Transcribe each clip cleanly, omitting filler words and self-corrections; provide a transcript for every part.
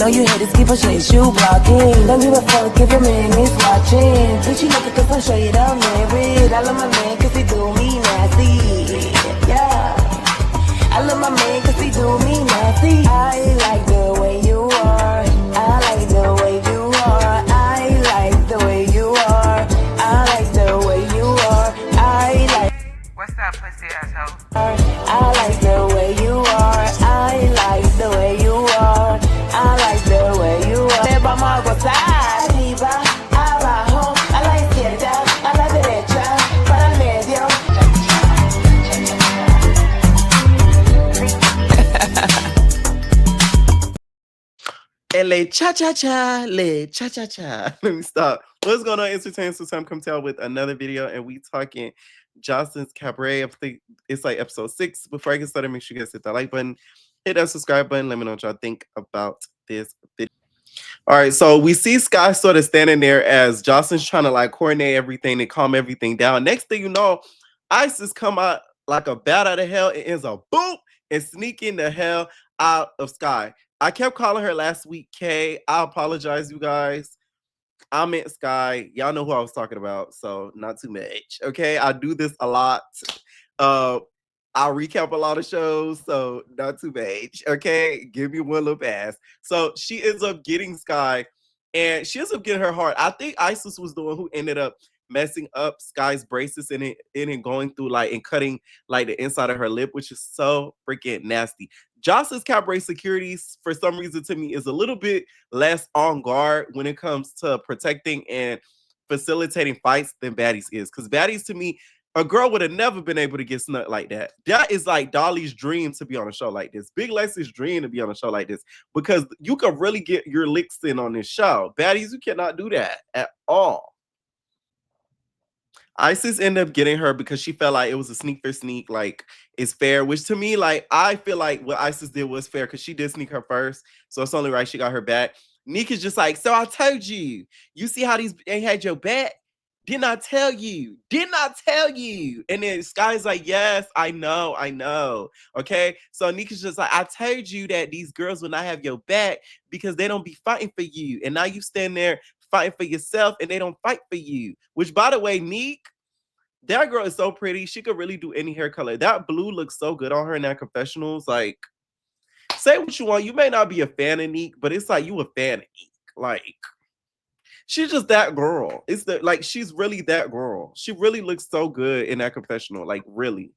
know you haters keep on shit you blocking. Don't give a fuck if your man is watching. Bitch, you looking cause I'm straight up married. I love my man cause he do me nasty. Yeah. I love my man cause he do me nasty. I like the way you are. I like the way you are. I like the way you are. I like the way you are. I like. What's up, pussy asshole? I like the way you are. I like the way you are. I like the way you are. Never more go side. Arriba, abajo. A la izquierda, a la derecha, para el medio. Le cha-cha-cha, le cha-cha-cha. Let me stop. What's going on, Entertainment? So Sam come tell with another video, and we talking Joseline's Cabaret. I think it's like episode 6. Before I get started, make sure you guys hit that like button, hit that subscribe button. Let me know what y'all think about this video. All right, so we see Sky sort of standing there as Joseline's trying to like coordinate everything and calm everything down. Next thing you know, Isis come out like a bat out of hell. It ends up boom and sneaking the hell out of Sky. I kept calling her last week Kay. I apologize, you guys. I meant Sky. Y'all know who I was talking about, so not too much. Okay, I do this a lot. I recap a lot of shows, so not too much. Okay, give me one little pass. So she ends up getting Sky, and she ends up getting her heart. I think Isis was the one who ended up messing up Sky's braces and going through like and cutting like the inside of her lip, which is so freaking nasty. Jocelyn's Cabaret security, for some reason to me, is a little bit less on guard when it comes to protecting and facilitating fights than Baddies is. Because Baddies, to me, a girl would have never been able to get snuck like that. That is like Dolly's dream to be on a show like this. Big Lexi's dream to be on a show like this. Because you can really get your licks in on this show. Baddies, you cannot do that at all. Isis ended up getting her because she felt like it was a sneak for sneak, like it's fair, which to me, like I feel like what Isis did was fair because she did sneak her first, so it's only right she got her back. Nika's just like, so I told you, you see how these ain't had your back? Didn't I tell you? Didn't I tell you? And then Sky's like, yes, I know. Okay, so Nika's just like, I told you that these girls will not have your back because they don't be fighting for you, and now you stand there fighting for yourself and they don't fight for you. Which, by the way, Neek, that girl is so pretty. She could really do any hair color. That blue looks so good on her in that confessionals. Like, say what you want. You may not be a fan of Neek, but it's like you a fan of Neek. Like, she's just that girl. It's the like she's really that girl. She really looks so good in that confessional. Like, really.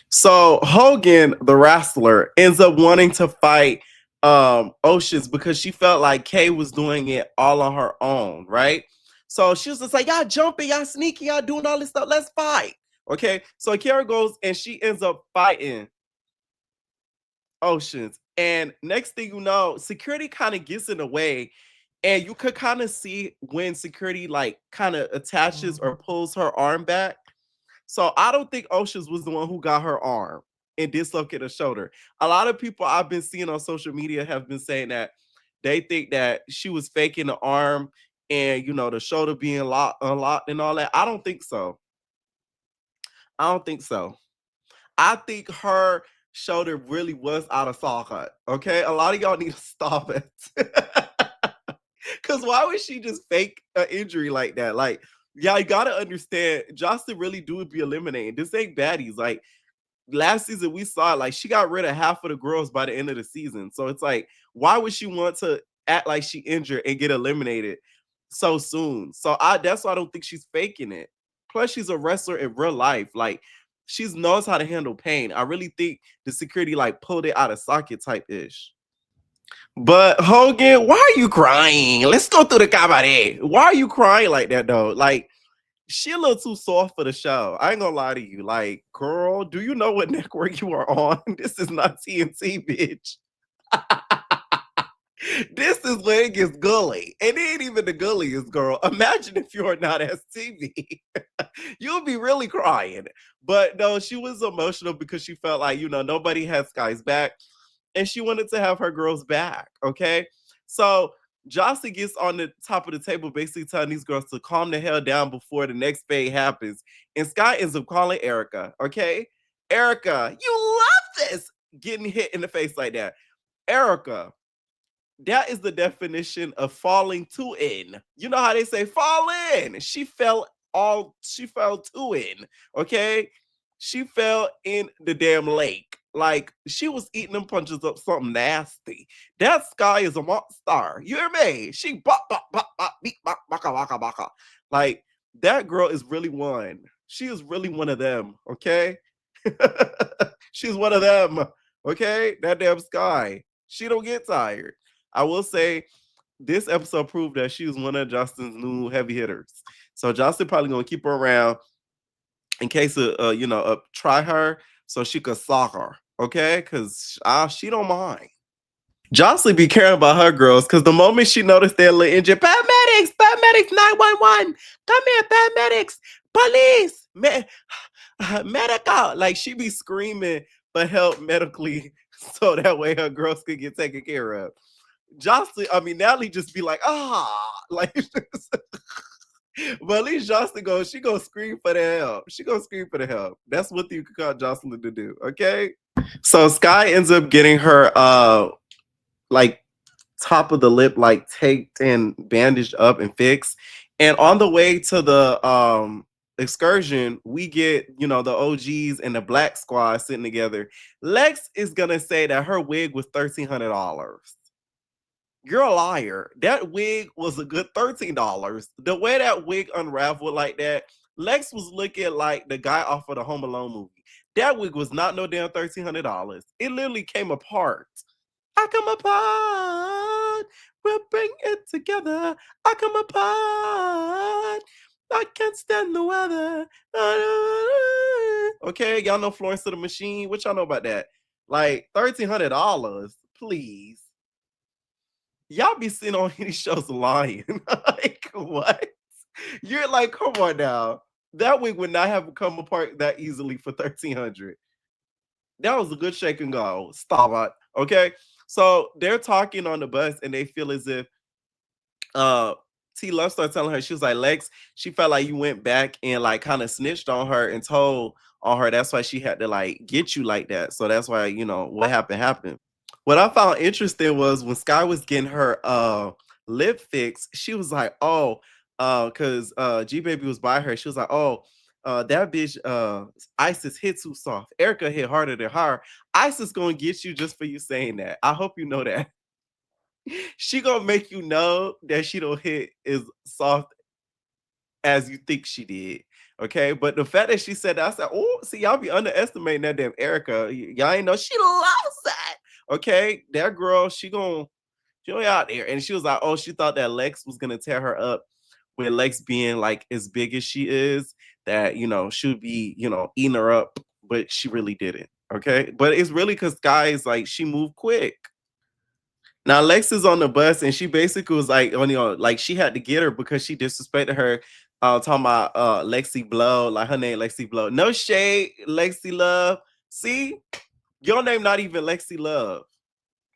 So Hogan, the wrestler, ends up wanting to fight Oceans because she felt like Kay was doing it all on her own, right? So she was just like, y'all jumping, y'all sneaking, y'all doing all this stuff. Let's fight. Okay. So Kara goes and she ends up fighting Oceans. And next thing you know, security kind of gets in the way. And you could kind of see when security like kind of attaches or pulls her arm back. So I don't think Oceans was the one who got her arm and dislocated her shoulder. A lot of people I've been seeing on social media have been saying that they think that she was faking the arm and, you know, the shoulder being unlocked and all that. I don't think so. I think her shoulder really was out of socket. Okay, a lot of y'all need to stop it. Because why would she just fake an injury like that? Like, yeah, you gotta understand, Jocelyn really do be eliminating. This ain't Baddies. Like, last season we saw it, like she got rid of half of the girls by the end of the season. So it's like, why would she want to act like she injured and get eliminated so soon? So that's why I don't think she's faking it. Plus, she's a wrestler in real life. Like, she knows how to handle pain. I really think the security like pulled it out of socket type ish. But Hogan, why are you crying? Let's go through the cabaret. Why are you crying like that though? Like, she a little too soft for the show. I ain't gonna lie to you. Like, girl, do you know what network you are on? This is not TNT, bitch. This is where it gets gully. And it ain't even the gulliest, girl. Imagine if you're not STV. You'll be really crying. But no, she was emotional because she felt like, you know, nobody has Sky's back. And she wanted to have her girls back. Okay. So Jocelyn gets on the top of the table, basically telling these girls to calm the hell down before the next fade happens. And Sky ends up calling Erica. Okay. Erica, you love this. Getting hit in the face like that. Erica, That is the definition of falling too in. You know how they say fall in. She fell too in. Okay. She fell in the damn lake. Like she was eating them punches up something nasty. That Sky is a monster. You hear me? She bop bop bop bop beep bop baka baka baka. Like that girl is really one. She is really one of them. Okay. She's one of them. Okay. That damn Sky. She don't get tired. I will say this episode proved that she was one of Justin's new heavy hitters. So Justin probably gonna keep her around in case of try her so she could sock her. Okay, because she don't mind. Jocelyn be caring about her girls because the moment she noticed their little injured, paramedics, paramedics, 911, come here, paramedics, police, medical. Like she be screaming for help medically so that way her girls could get taken care of. Natalie just be like, like, but at least Jocelyn goes, she gonna scream for the help. She gonna scream for the help. That's what you could call Jocelyn to do, okay? So Sky ends up getting her like top of the lip like taped and bandaged up and fixed. And on the way to the excursion, we get, the OGs and the Black Squad sitting together. Lex is gonna say that her wig was $1,300. You're a liar. That wig was a good $13. The way that wig unraveled like that, Lex was looking like the guy off of the Home Alone movie. That wig was not no damn $1,300. It literally came apart. I come apart. We'll bring it together. I come apart. I can't stand the weather. Okay, y'all know Florence to the Machine. What y'all know about that? Like $1,300, please. Y'all be sitting on these shows lying. Like, what? You're like, come on now. That wig would not have come apart that easily for $1,300. That was a good shake and go. Stop it. Okay. So they're talking on the bus and they feel as if uh T Love started telling her, she was like, Lex, she felt like you went back and like kind of snitched on her and told on her. That's why she had to like get you like that. So that's why, what happened. What I found interesting was when Sky was getting her lip fixed, she was like, oh, because G Baby was by her. She was like, oh, that bitch Isis hit too soft. Erica hit harder than her. Isis gonna get you just for you saying that. I hope you know that. She gonna make you know that she don't hit as soft as you think she did. Okay, but the fact that she said that, I said, oh, see, y'all be underestimating that damn Erica. Y'all ain't know she loves that. Okay, that girl, she gonna out there. And she was like, oh, she thought that Lex was gonna tear her up with Lex being like as big as she is, that she would be, eating her up, but she really didn't. Okay. But it's really because guys like she moved quick. Now Lex is on the bus and she basically was like, like she had to get her because she disrespected her. Talking about Lexi Blow, like her name Lexi Blow. No shade, Lexi Love. See, your name not even Lexi Love.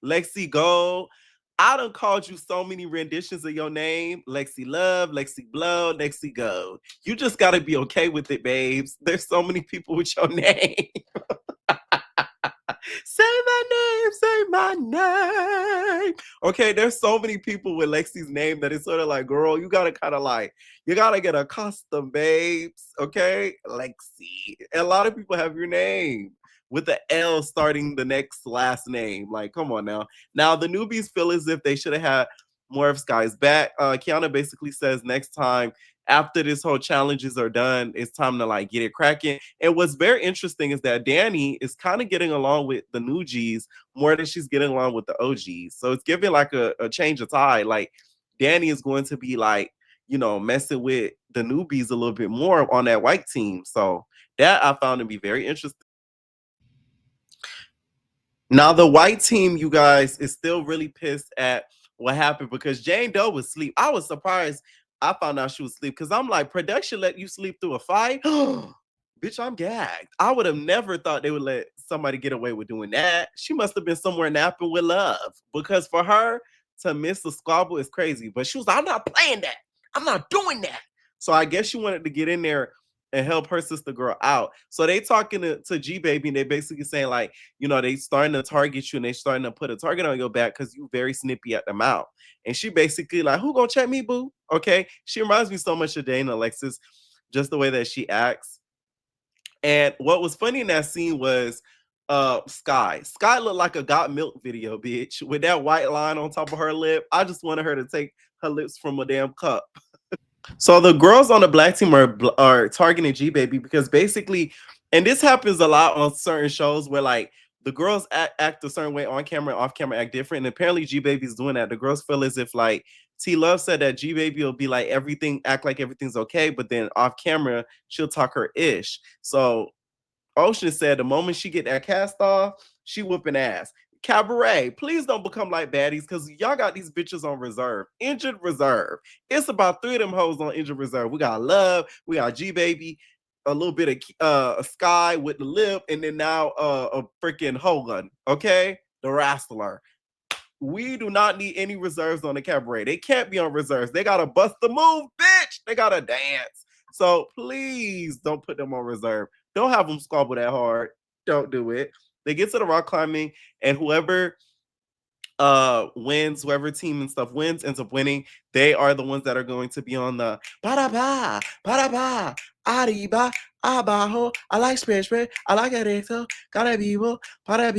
Lexi Gold. I done called you so many renditions of your name. Lexi Love, Lexi Blow, Lexi Gold. You just gotta be okay with it, babes. There's so many people with your name. Say my name, say my name. Okay, there's so many people with Lexi's name that it's sort of like, girl, you gotta kind of like, you gotta get accustomed, babes. Okay, Lexi. And a lot of people have your name with the L starting the next last name. Like, come on now. Now the newbies feel as if they should have had more of Sky's back. Kiana basically says next time after this whole challenges are done, it's time to like get it cracking. And what's very interesting is that Danny is kind of getting along with the new G's more than she's getting along with the OGs. So it's giving like a change of tide. Like Danny is going to be like, messing with the newbies a little bit more on that white team. So that I found to be very interesting. Now the white team, you guys, is still really pissed at what happened because Jane Doe was asleep. I was surprised I found out she was asleep because I'm like, production let you sleep through a fight? Bitch, I'm gagged. I would have never thought they would let somebody get away with doing that. She must have been somewhere napping with love because for her to miss a squabble is crazy. But she was like, I'm not playing that. I'm not doing that. So I guess she wanted to get in there and help her sister girl out. So they talking to G Baby and they basically saying like, they starting to target you and they starting to put a target on your back because you very snippy at the mouth. And she basically like, who gonna check me, boo? Okay. She reminds me so much of Dana Alexis, just the way that she acts. And what was funny in that scene was Sky. Sky looked like a got milk video, bitch, with that white line on top of her lip. I just wanted her to take her lips from a damn cup. So the girls on the black team are targeting G Baby because basically, and this happens a lot on certain shows where like the girls act a certain way on camera and off camera act different. And apparently G Baby's doing that. The girls feel as if like T Love said that G Baby will be like everything, act like everything's okay, but then off camera she'll talk her ish. So Ocean said the moment she get that cast off, she whooping ass. Cabaret, please don't become like baddies because y'all got these bitches on reserve. Injured reserve. It's about 3 of them hoes on injured reserve. We got Love, we got G Baby, a little bit of Sky with the lip, and then now a freaking Hogan. Okay, the wrestler. We do not need any reserves on the Cabaret. They can't be on reserves. They gotta bust the move, bitch. They gotta dance. So please don't put them on reserve. Don't have them squabble that hard. Don't do it. They get to the rock climbing, and whoever wins, whoever team and stuff wins, ends up winning. They are the ones that are going to be on the ba ba arriba abajo. I like spread, I like erecto, cara vivo, para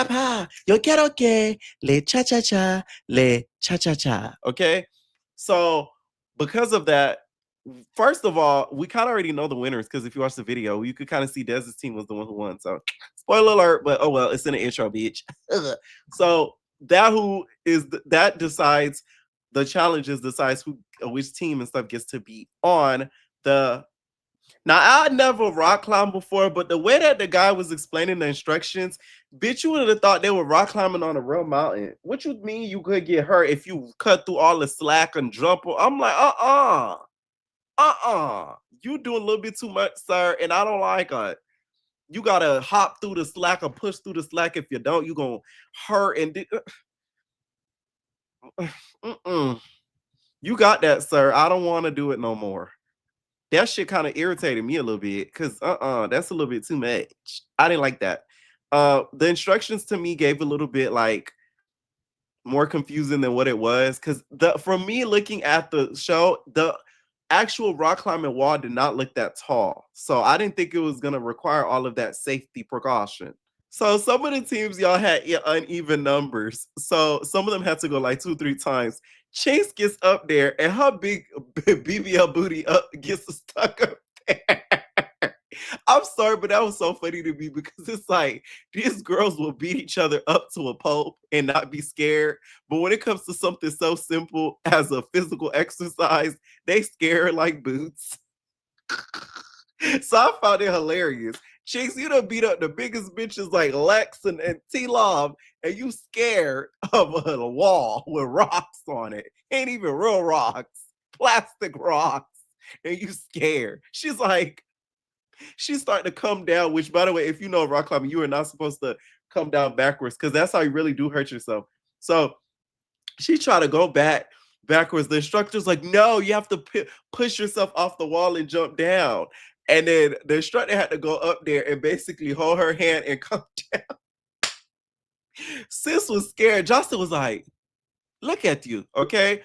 pa. Yo quiero que le cha cha cha, le cha cha cha. Okay, so because of that, first of all, we kind of already know the winners because if you watch the video, you could kind of see Dez's team was the one who won. So spoiler alert, but oh well, it's in the intro, bitch. So that who is that decides the challenges, decides who which team and stuff gets to be on the. Now I never rock climbed before, but the way that the guy was explaining the instructions, bitch, you would have thought they were rock climbing on a real mountain. What you mean you could get hurt if you cut through all the slack and jump? I'm like, you doing a little bit too much, sir, and I don't like it. You gotta hop through the slack or push through the slack. If you don't, you gonna hurt and you got that, sir. I don't want to do it no more. That shit kind of irritated me a little bit because that's a little bit too much. I didn't like that. The instructions to me gave a little bit like more confusing than what it was because the from me looking at the show, the actual rock climbing wall did not look that tall, so I didn't think it was gonna require all of that safety precaution. So some of the teams y'all had uneven numbers. So some of them had to go like 2, 3 times. Chase gets up there and her big BBL booty up gets stuck up there. I'm sorry, but that was so funny to me because it's like these girls will beat each other up to a pulp and not be scared. But when it comes to something so simple as a physical exercise, they scare like boots. So I found it hilarious. Chicks, you done beat up the biggest bitches like Lex and T-Love, and you scared of a wall with rocks on it. Ain't even real rocks, plastic rocks, and you scared. She's starting to come down, which by the way, if you know rock climbing, you are not supposed to come down backwards because that's how you really do hurt yourself. So she tried to go backwards. The instructor's like, no, you have to push yourself off the wall and jump down. And then the instructor had to go up there and basically hold her hand and come down. Sis was scared. Justin was like, look at you, okay?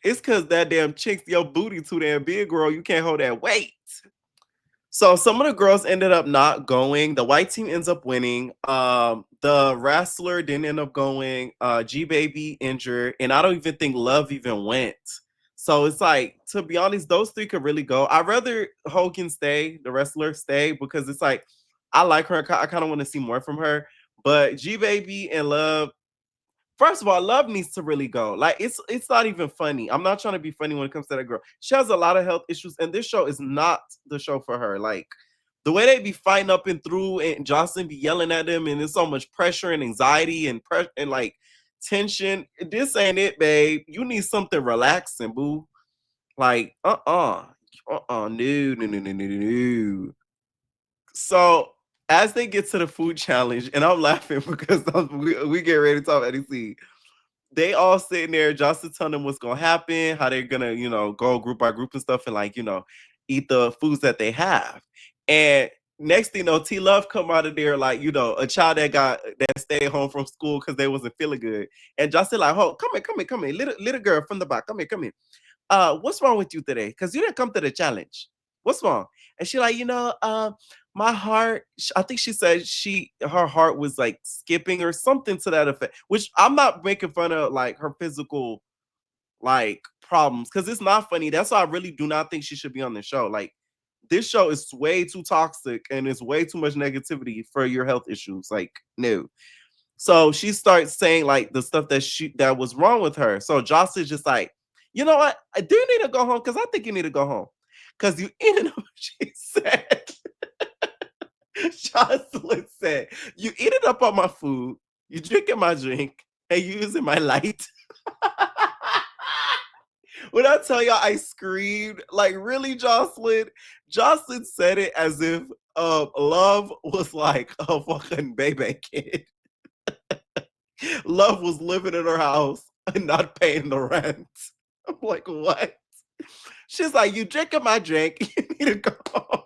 It's because that damn chick's your booty too damn big, girl. You can't hold that weight. So some of the girls ended up not going. The white team ends up winning. The wrestler didn't end up going. G Baby injured, and I don't even think Love even went. So it's like, to be honest, those 3 could really go. I'd rather Hogan stay, the wrestler stay, because it's like I like her. I kind of want to see more from her. But G Baby and Love, first of all, Love needs to really go. Like it's not even funny. I'm not trying to be funny when it comes to that girl. She has a lot of health issues, and this show is not the show for her. Like the way they be fighting up and through, and Joseline be yelling at them, and there's so much pressure and anxiety and and like tension. This ain't it, babe. You need something relaxing, boo. Like no, no. So as they get to the food challenge, and I'm laughing because we get ready to talk about NXT. They all sitting there, Justin telling them what's gonna happen, how they're gonna, go group by group and stuff, and like, eat the foods that they have. And next thing you know, T Love come out of there like, a child that stayed home from school because they wasn't feeling good. And Jocelyn like, oh, come here, little girl from the back, come here. What's wrong with you today? Because you didn't come to the challenge. What's wrong? And she like, my heart, I think she said her heart was like skipping or something to that effect, which I'm not making fun of like her physical like problems because it's not funny. That's why I really do not think she should be on the show. Like this show is way too toxic and it's way too much negativity for your health issues. Like, no. So she starts saying like the stuff that was wrong with her. So Joss is just like, you know what? Do you need to go home? Because I think you need to go home. Because you ended up, she said, Jocelyn said, you eating up on my food, you drinking my drink, and you using my light. When I tell y'all I screamed, like really, Jocelyn? Jocelyn said it as if Love was like a fucking baby kid. Love was living in her house and not paying the rent. I'm like, what? She's like, you drinking my drink, you need to go home.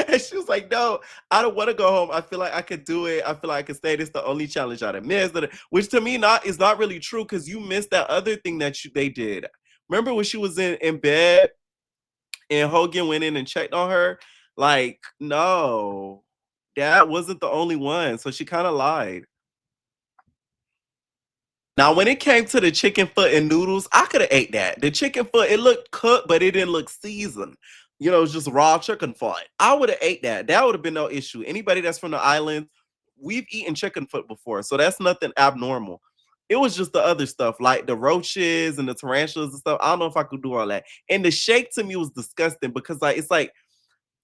And she was like, no, I don't want to go home. I feel like I could do it. I feel like I could stay. This is the only challenge I'd have missed. Which to me is not really true because you missed that other thing that they did. Remember when she was in bed and Hogan went in and checked on her? Like, no, that wasn't the only one. So she kind of lied. Now, when it came to the chicken foot and noodles, I could have ate that. The chicken foot, it looked cooked, but it didn't look seasoned. It was just raw chicken foot. I would have ate that. That would have been no issue. Anybody that's from the island, we've eaten chicken foot before, so that's nothing abnormal. It was just the other stuff, like the roaches and the tarantulas and stuff. I don't know if I could do all that. And the shake to me was disgusting because it's like,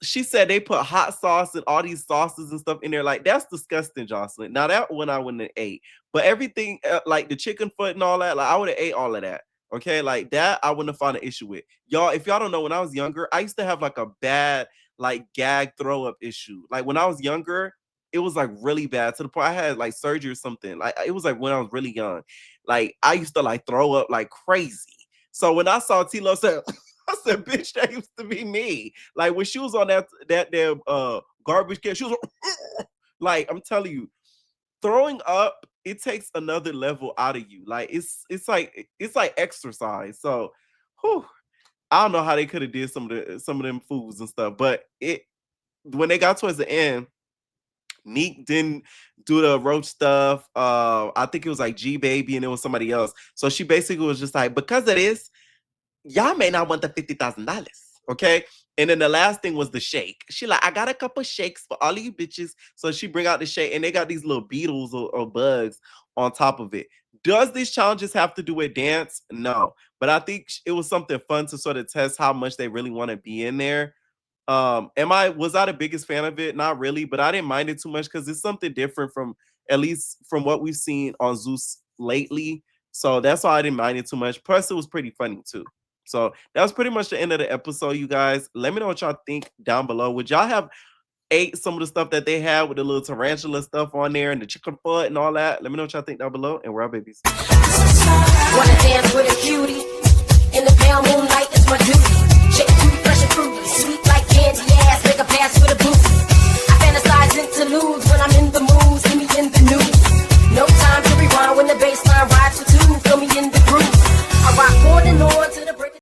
she said they put hot sauce and all these sauces and stuff in there. Like, that's disgusting, Jocelyn. Now, that one I wouldn't have ate. But everything, like the chicken foot and all that, like I would have ate all of that. Okay, like that, I wouldn't have found an issue with. Y'all, if y'all don't know, when I was younger, I used to have like a bad, like gag throw up issue. Like when I was younger, it was like really bad to the point I had like surgery or something. Like it was like when I was really young. Like I used to like throw up like crazy. So when I saw T-Lo say, I said, bitch, that used to be me. Like when she was on that damn garbage can, she was like, I'm telling you, throwing up, it takes another level out of you. Like it's like exercise. So whew, I don't know how they could have did some of them foods and stuff, but when they got towards the end, Neek didn't do the roach stuff. I think it was like G Baby and it was somebody else. So she basically was just like, because of this, y'all may not want the $50,000, okay? And then the last thing was the shake. She like, I got a couple shakes for all of you bitches. So she bring out the shake, and they got these little beetles or bugs on top of it. Does these challenges have to do with dance? No, but I think it was something fun to sort of test how much they really want to be in there. Was I the biggest fan of it? Not really, but I didn't mind it too much because it's something different from at least from what we've seen on Zeus lately. So that's why I didn't mind it too much. Plus, it was pretty funny too. So that was pretty much the end of the episode, you guys. Let me know what y'all think down below. Would y'all have ate some of the stuff that they had with the little tarantula stuff on there and the chicken foot and all that? Let me know what y'all think down below. And we're our babies. Wanna dance with a cutie in the pale moonlight? It's my duty. Shake